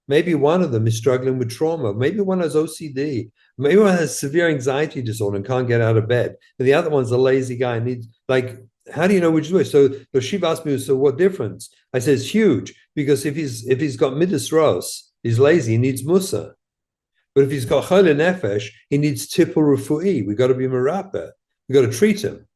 Maybe one of them is struggling with trauma. Maybe one has OCD. Maybe one has severe anxiety disorder and can't get out of bed. And the other one's a lazy guy and needs, how do you know which is which? So the Shiva asked me, so what difference? I said, it's huge, because if he's got midas ros, he's lazy, he needs musa. But if he's got chol nefesh, he needs tipul refu'i. We got to be merapeh. We got to treat him.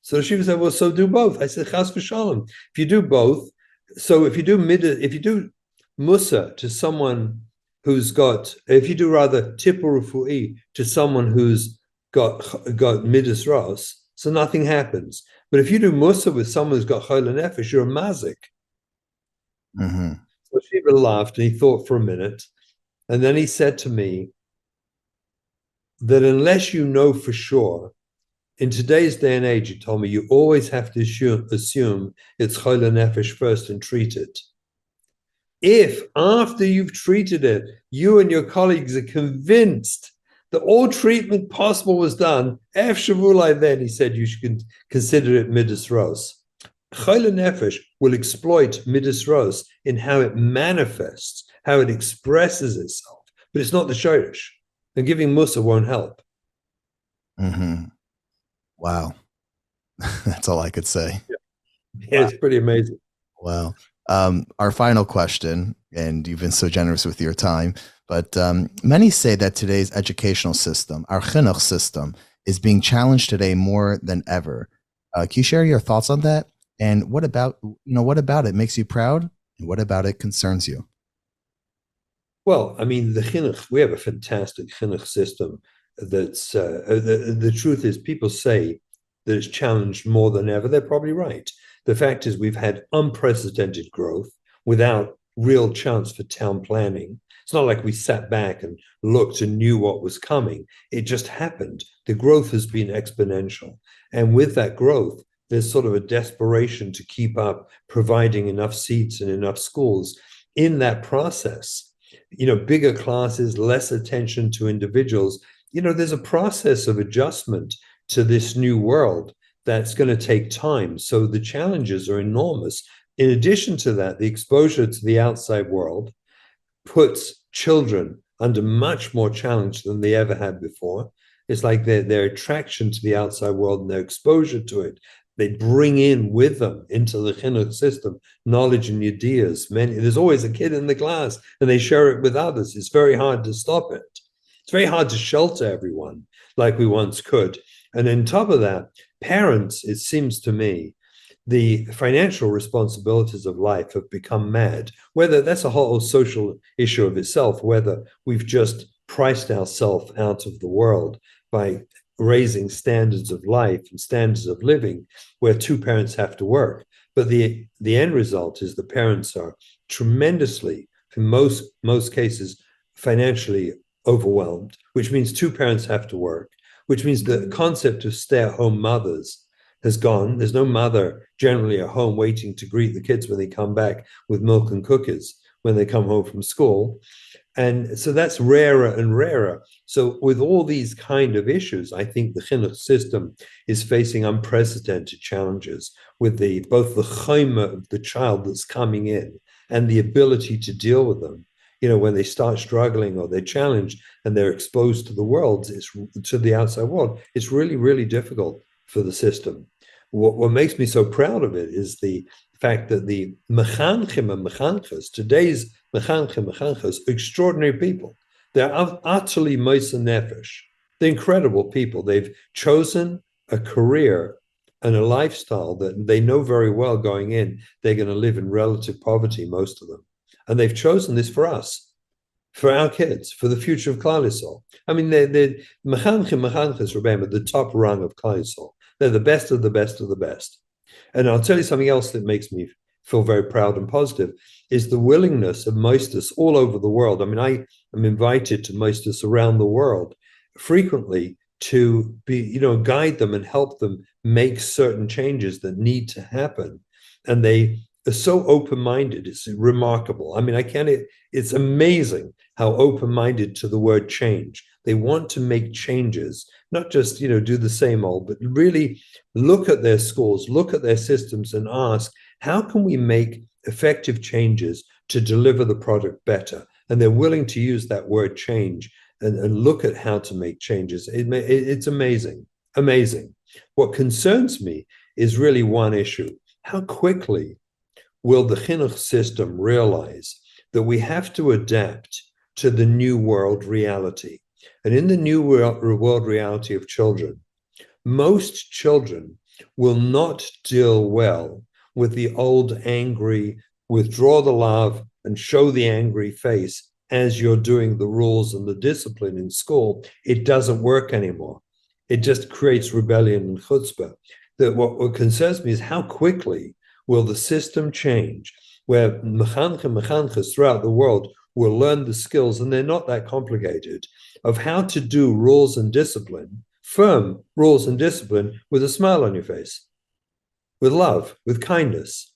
So Shiva said, well, so do both. I said, chas v'shalom. If you do both, so if you do musa to someone who's got, if you do rather tipul refu'i to someone who's got midas ros, so nothing happens. But if you do musa with someone who's got chol nefesh, you're a mazik. Mm-hmm. So Shiva laughed and he thought for a minute. And then he said to me that unless you know for sure, in today's day and age, he told me, you always have to assume it's chol nefesh first and treat it. If after you've treated it, you and your colleagues are convinced that all treatment possible was done, F Shavulai, then he said you should consider it midas ros. Chol nefesh will exploit midas ros in how it manifests, how it expresses itself, but it's not the shirish. And giving musa won't help. Mm-hmm. Wow. That's all I could say. Yeah, it's pretty amazing. Wow. Our final question, and you've been so generous with your time, but many say that today's educational system, our chinuch system, is being challenged today more than ever. Can you share your thoughts on that? And what about it makes you proud? And what about it concerns you? Well, I mean, the chinuch, we have a fantastic chinuch system that's, the truth is people say that it's challenged more than ever. They're probably right. The fact is we've had unprecedented growth without real chance for town planning. It's not like we sat back and looked and knew what was coming. It just happened. The growth has been exponential. And with that growth, there's sort of a desperation to keep up providing enough seats and enough schools. In that process, bigger classes, less attention to individuals. There's a process of adjustment to this new world that's going to take time. So the challenges are enormous. In addition to that, the exposure to the outside world puts children under much more challenge than they ever had before. It's like their attraction to the outside world and their exposure to it. They bring in with them into the chinuch system knowledge and ideas. There's always a kid in the class, and they share it with others. It's very hard to stop it. It's very hard to shelter everyone like we once could. And on top of that, parents, it seems to me, the financial responsibilities of life have become mad. Whether that's a whole social issue of itself, whether we've just priced ourselves out of the world by raising standards of life and standards of living where two parents have to work. But the end result is the parents are tremendously, in most cases, financially overwhelmed, which means two parents have to work, which means the concept of stay-at-home mothers has gone. There's no mother generally at home waiting to greet the kids when they come back with milk and cookies when they come home from school. And so that's rarer and rarer. So with all these kind of issues, I think the chinuch system is facing unprecedented challenges with both the chayma of the child that's coming in and the ability to deal with them. When they start struggling or they're challenged and they're exposed to the world, to the outside world, it's really, really difficult for the system. What makes me so proud of it is the fact that the mechanchim and mechanchas, today's mechanchim mechanchas, extraordinary people. They're utterly moisa nefesh. They're incredible people. They've chosen a career and a lifestyle that they know very well going in. They're going to live in relative poverty, most of them. And they've chosen this for us, for our kids, for the future of Klal Yisrael. I mean, they're mechanchim mechanchas, remember, the top rung of Klal Yisrael. They're the best of the best of the best. And I'll tell you something else that makes me feel very proud and positive is the willingness of moistus all over the world. I mean, I am invited to moistus around the world frequently to guide them and help them make certain changes that need to happen. And they are so open-minded. It's remarkable. I mean, it's amazing how open-minded to the word change. They want to make changes, not just, do the same old, but really look at their schools, look at their systems and ask, how can we make effective changes to deliver the product better? And they're willing to use that word change and look at how to make changes. It's amazing, amazing. What concerns me is really one issue. How quickly will the chinuch system realize that we have to adapt to the new world reality? And in the new world reality of children, most children will not deal well with the old angry, withdraw the love and show the angry face as you're doing the rules and the discipline in school. It doesn't work anymore. It just creates rebellion and chutzpah. That what concerns me is how quickly will the system change where mechanchas throughout the world will learn the skills, and they're not that complicated, of how to do rules and discipline, firm rules and discipline with a smile on your face, with love, with kindness.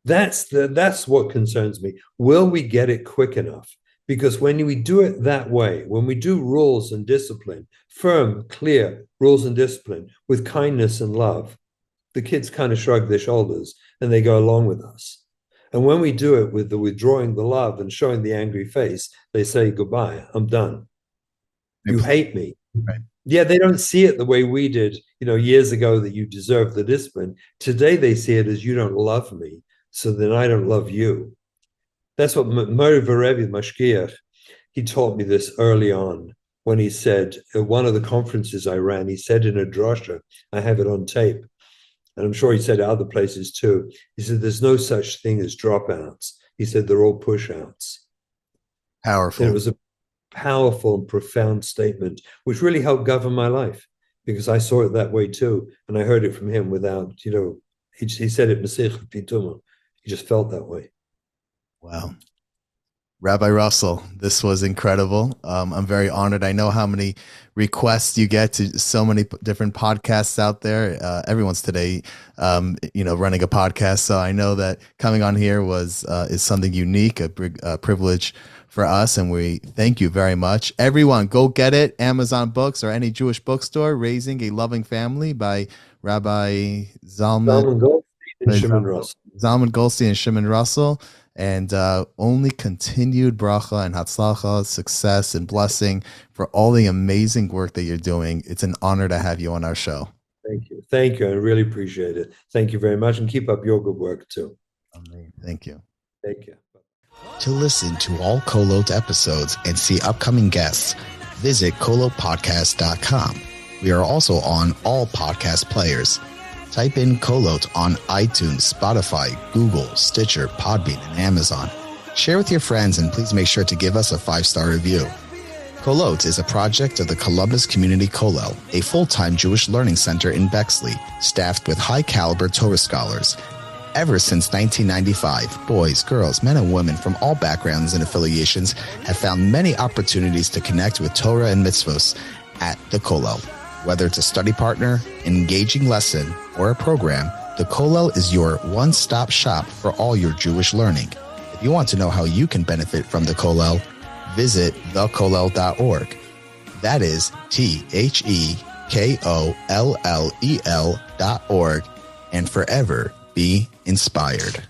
That's what concerns me. Will we get it quick enough? Because when we do it that way, when we do rules and discipline, firm, clear rules and discipline with kindness and love, the kids kind of shrug their shoulders and they go along with us. And when we do it with the withdrawing the love and showing the angry face, they say, goodbye, I'm done. You hate me. Right. Yeah, they don't see it the way we did, years ago, that you deserve the discipline. Today, they see it as you don't love me, so then I don't love you. That's what Mori Varevi, Mashgiach, he taught me this early on when he said, at one of the conferences I ran, he said in a drasha, I have it on tape, and I'm sure he said at other places too, he said, there's no such thing as dropouts. He said, they're all push-outs. Powerful. And it was a powerful and profound statement, which really helped govern my life, because I saw it that way too. And I heard it from him without, he said it Masechet Pituma. He just felt that way. Wow. Rabbi Russell, this was incredible. I'm very honored. I know how many requests you get to so many different podcasts out there. Everyone's today, running a podcast. So I know that coming on here is something unique, a privilege for us. And we thank you very much. Everyone, go get it. Amazon Books or any Jewish bookstore, Raising a Loving Family by Rabbi Zalman Goldstein and Shimon Russell. Zalman Goldstein and Shimon Russell. And only continued bracha and hatzlacha, success and blessing for all the amazing work that you're doing. It's an honor to have you on our show. Thank you. Thank you. I really appreciate it. Thank you very much. And keep up your good work too. Thank you. Take care. To listen to all Kolot episodes and see upcoming guests, visit kolotpodcast.com. We are also on all podcast players. Type in Kolot on iTunes, Spotify, Google, Stitcher, Podbean, and Amazon. Share with your friends and please make sure to give us a 5-star review. Kolot is a project of the Columbus Community Kollel, a full-time Jewish learning center in Bexley, staffed with high-caliber Torah scholars. Ever since 1995, boys, girls, men and women from all backgrounds and affiliations have found many opportunities to connect with Torah and mitzvos at the Kollel. Whether it's a study partner, an engaging lesson, or a program, the Kollel is your one-stop shop for all your Jewish learning. If you want to know how you can benefit from the Kollel, visit thekollel.org. That is TheKollel.org, and forever be inspired.